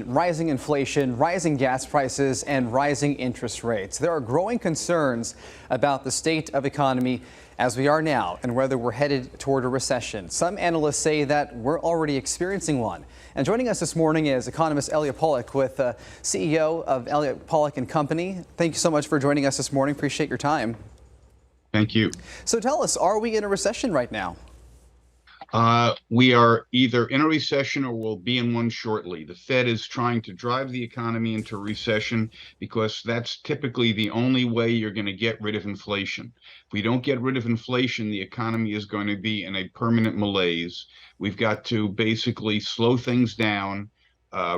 Rising inflation, rising gas prices, and rising interest rates. There are growing concerns about the state of economy as we are now and whether we're headed toward a recession. Some analysts say that we're already experiencing one. And joining us this morning is economist Elliot Pollock, with CEO of Elliot Pollock and Company. Thank you so much for joining us this morning. Appreciate your time. Thank you. So tell us, are we in a recession right now? We are either in a recession or will be in one shortly. The Fed is trying to drive the economy into recession because that's typically the only way you're going to get rid of inflation. If we don't get rid of inflation, the economy is going to be in a permanent malaise. We've got to basically slow things down,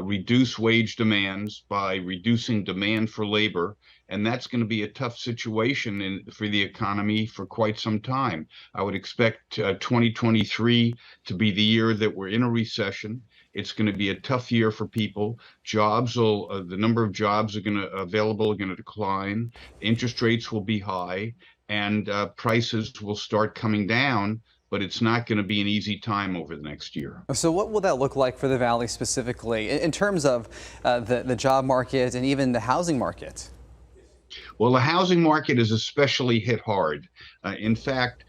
reduce wage demands by reducing demand for labor. And that's going to be a tough situation for the economy for quite some time. I would expect 2023 to be the year that we're in a recession. It's going to be a tough year for people. The number of jobs available are going to decline. Interest rates will be high, and prices will start coming down. But it's not going to be an easy time over the next year. So what will that look like for the Valley specifically in terms of the job market and even the housing market? Well, the housing market is especially hit hard. In fact,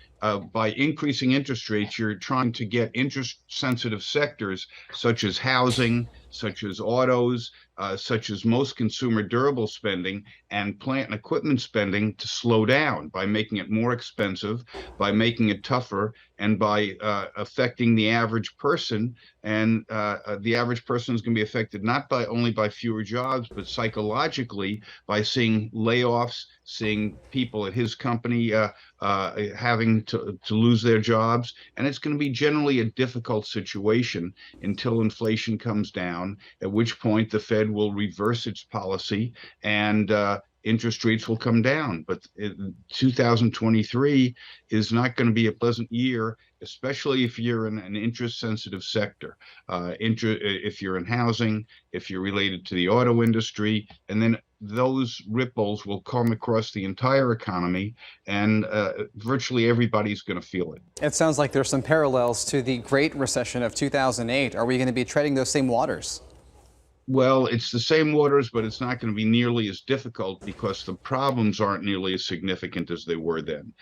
by increasing interest rates, you're trying to get interest-sensitive sectors such as housing, such as autos, such as most consumer durable spending and plant and equipment spending to slow down by making it more expensive, by making it tougher, and by affecting the average person. And the average person is going to be affected not only by fewer jobs, but psychologically by seeing layoffs, seeing people at his company having to lose their jobs. And it's going to be generally a difficult situation until inflation comes down, at which point the Fed will reverse its policy and interest rates will come down. But 2023 is not going to be a pleasant year, especially if you're in an interest-sensitive sector. If you're in housing, if you're related to the auto industry, and then those ripples will come across the entire economy, and virtually everybody's going to feel it. It sounds like there's some parallels to the Great Recession of 2008. Are we going to be treading those same waters? Well, it's the same waters, but it's not going to be nearly as difficult because the problems aren't nearly as significant as they were then.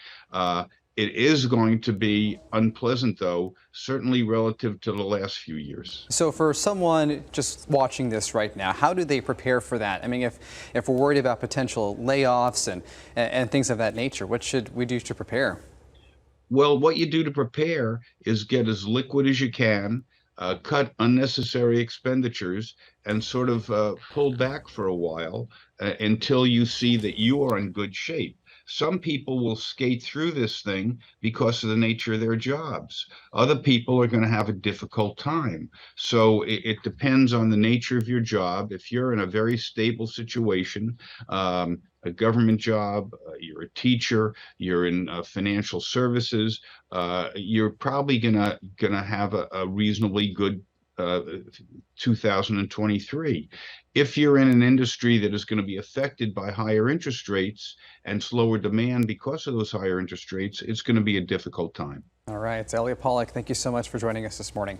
It is going to be unpleasant, though, certainly relative to the last few years. So for someone just watching this right now, how do they prepare for that? I mean, if we're worried about potential layoffs and things of that nature, what should we do to prepare? Well, what you do to prepare is get as liquid as you can, cut unnecessary expenditures, and sort of pull back for a while until you see that you are in good shape. Some people will skate through this thing because of the nature of their jobs. Other people are going to have a difficult time. So it depends on the nature of your job. If you're in a very stable situation, a government job, you're a teacher, you're in financial services, you're probably gonna have a reasonably good 2023. If you're in an industry that is going to be affected by higher interest rates and slower demand because of those higher interest rates, it's going to be a difficult time. All right, Elliot Pollock, thank you so much for joining us this morning.